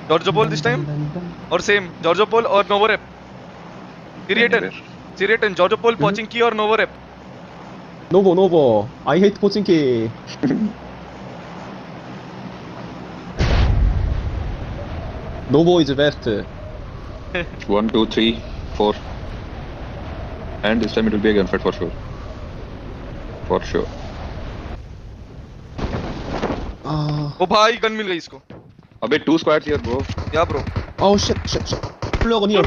Giorgio Pole this time? Or same? Giorgio Pole or Novo rep? Siriatan. Siriatan, Giorgio Pole, Pochinki or Novo rep? Novo. I hate Pochinki. Novo is best. 1, 2, 3, 4. And this time it will be a gunfight for sure. For sure. Oh भाई gun मिल गई इसको. अबे 2 squads here bro. Yeah bro. Oh shit. Plug on here.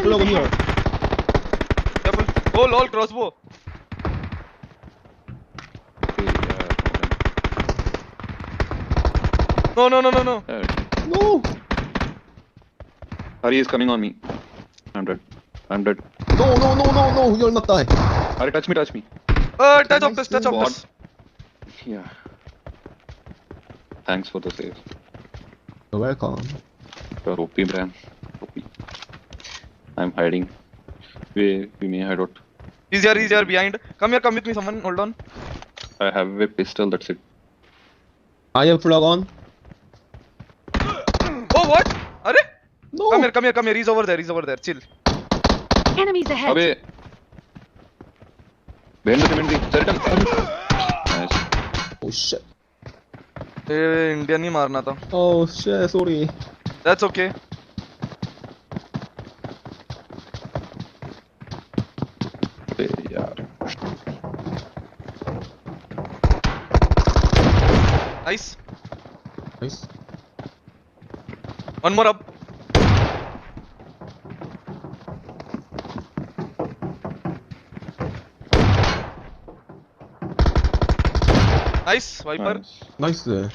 Careful. Oh lol crossbow. No. No. Hari is coming on me. I'm dead. No. You'll not die. Hari, touch me. Touch Optus. Yeah. Thanks for the save. You're welcome. You're OP, Bram. OP. I'm hiding. We may hide out. He's here behind. Come with me, someone. Hold on. I have a pistol, that's it. I am plug on. Oh what? Arey? No. Come here. He's over there. Chill. Enemies ahead. Abey. Behind the cement. Nice. Oh shit. Indian नहीं मारना था. Oh shit, sorry. That's okay. यार. Nice. One more up. Nice, Viper. Nice there.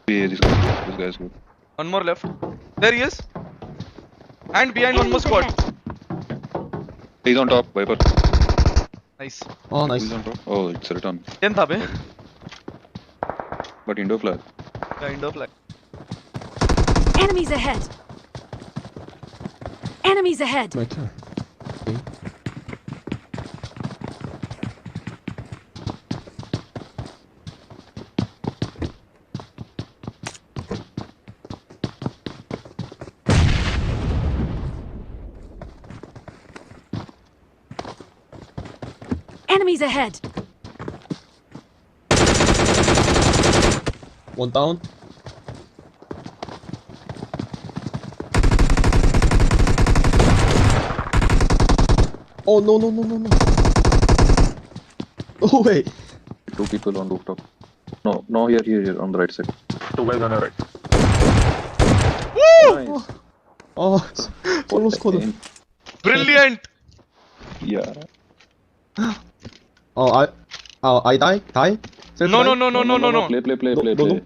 Yeah, this guy's good. One more left. There he is. And behind one more squad. He's on top, Viper. Nice. Oh nice. He's on top. Oh, it's a return. Ten था बे. But Indo flag. Kind of like. Enemies ahead. My turn. Okay. Enemies ahead. One down. Oh no. Oh wait. 2 people on rooftop. No, here, on the right side. 2 guys on the right. Woo! Nice. Oh, solo squad. Brilliant. Yeah. I die? No. Play.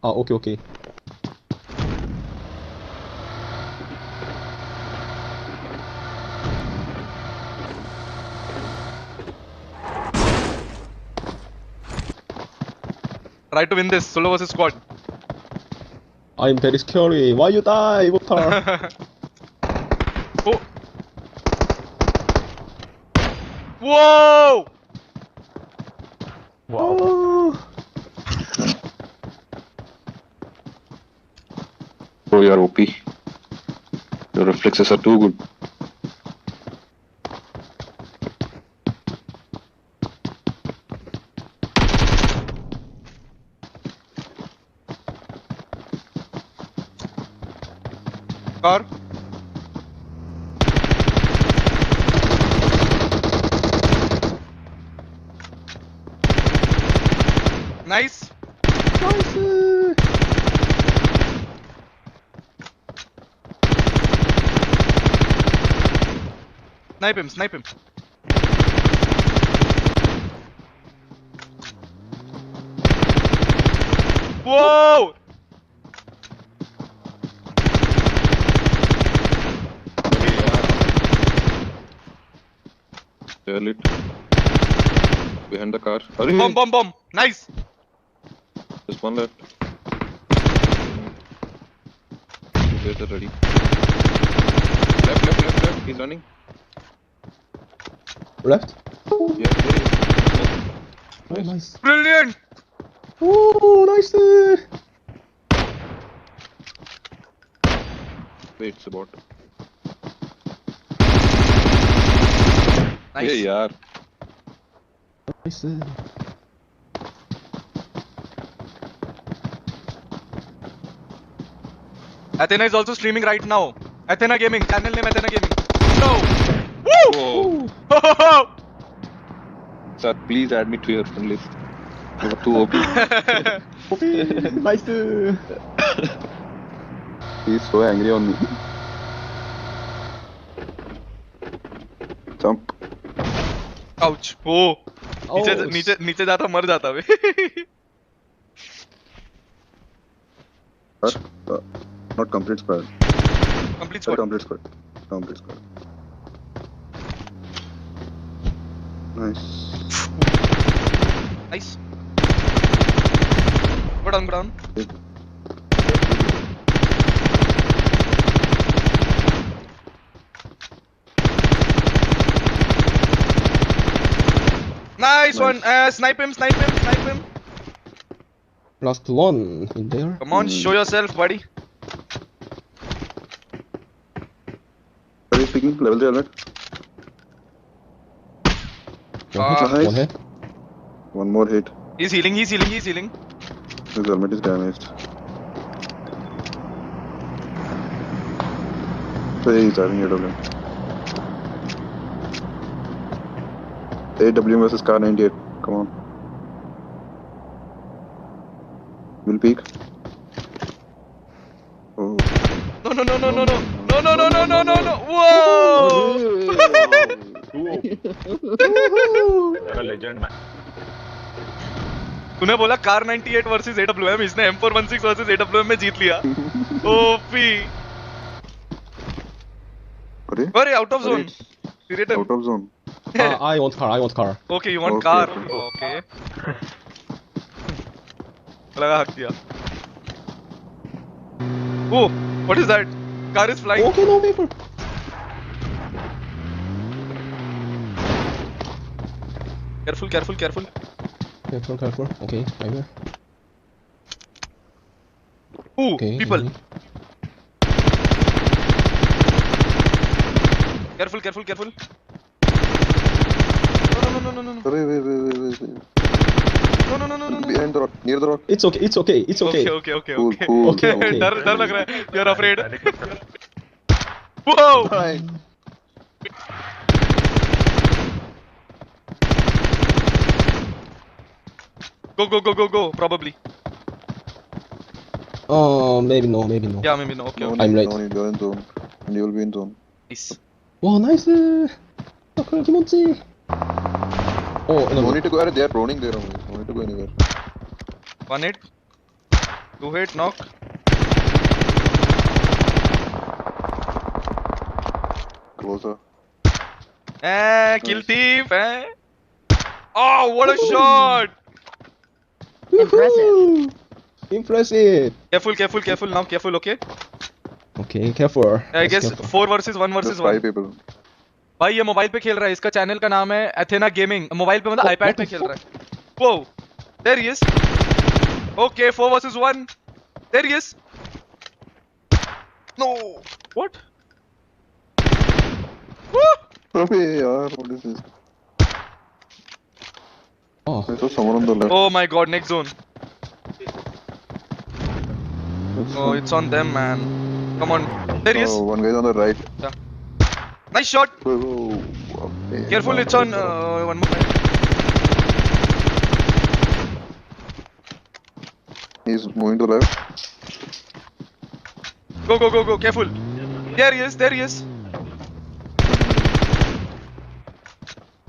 Okay. Try to win this solo versus squad. I'm very scary. Why you die, Mortal? Oh. Whoa! Oh. Bro, you're OP. Your reflexes are too good. Car. Nice. Snipe him. Whoa! They're lit. Behind the car. Hurry! Bomb. Nice. Just one left. They're ready. Left. He's running. Left? Yeah, there he is. Oh, nice. Brilliant. Oh, nice. Wait, it's about. Nice. Hey, yaar. Nice. Athena is also streaming right now. Athena Gaming, channel name Athena Gaming. No! Woo! Whoa. Sir, please add me to your friend list. You are too OP. Okay, nice. He's so angry on me. Jump. Ouch. Oh. नीचे Ouch. नीचे नीचे जाता मर जाता बे. Not complete squad. Complete squad. Complete squad. Complete squad. Nice. Nice. Go down, go down. Nice one. Snipe him, snipe him, snipe him. Last one in there. Come on, show yourself, buddy. Are you speaking? Level 3 helmet. One hit. One more hit. He's healing, he's healing, he's healing. His helmet is damaged. Hey, he's having AWM. AWM versus car 98. Come on. Will peak. Oh. No, no, no, no, no, no. No, no, no, no, no, no, no. Whoa! Legend man. तूने बोला car 98 versus AWM, इसने M416 versus AWM में जीत लिया. OP. अरे out of zone. Out of zone. I want car. I want car. Okay, you want Okay, car. okay. Okay. लगा हक दिया. Oh, what is that? Car is flying. Okay, no paper. Careful, careful, careful. Careful, careful. Okay, right here. Ooh, Okay. people. Careful, careful, careful. No, no, no, no, no, no. Wait. No, no, no, no, no, no. Behind the rock. Near the rock. It's okay. It's okay. It's okay. Okay, okay, Cool, okay. cool. Okay, okay. डर लग रहा है. You're afraid. Whoa! Fine. Go, go, go, go, go. Probably. Oh, maybe no. Maybe no. Yeah, maybe no. Okay, okay. I'm right. No need, you're in zone. And you will be in zone. Nice. Wow, nice. Look, Kimochi. Oh, No no. need to go. They are proning there only. No need to go anywhere. 1 hit. 2 hit. Knock. Closer. Kill thief. Oh, what a shot! Impressive. Impressive. Careful, careful, careful. Now, careful. Okay. Okay, careful. I Just guess careful. 4 versus 1 versus Just 1. 5 people. भाई ये mobile पे खेल रहा है. इसका channel का नाम है Athena Gaming. मोबाइल पे मतलब iPad पे खेल रहा है. Whoa, there he is. Okay, 4 versus 1. There he is. No. What? Woo! Abhi yaar, what is this? Oh, I saw someone on the left. Oh my God, next zone. Oh, it's on them, man. Come on. There he is. Oh, one guy is on the right. Nice shot. Whoa. Okay. Careful, it's on one more guy. He's moving to left. Go, go, go, go. Careful. There he is. There he is.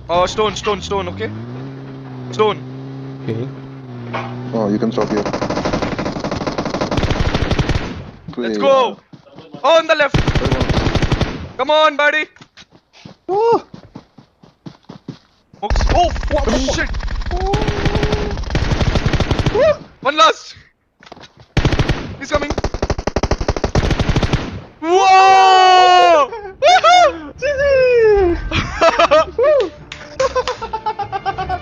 Oh, stone, stone, stone. Okay. Stone. okay. Oh, you can stop here. Let's go. Oh, on the left. Come on, buddy. Oh, Oh, oh shit. One last. He's coming. Whoa!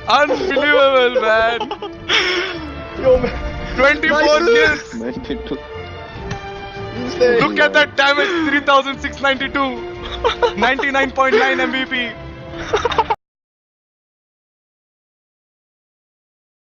Unbelievable, man. Yo, man. 24 Nice. kills. 92. Insane. Look at that damage, 3692. 99.9 MVP.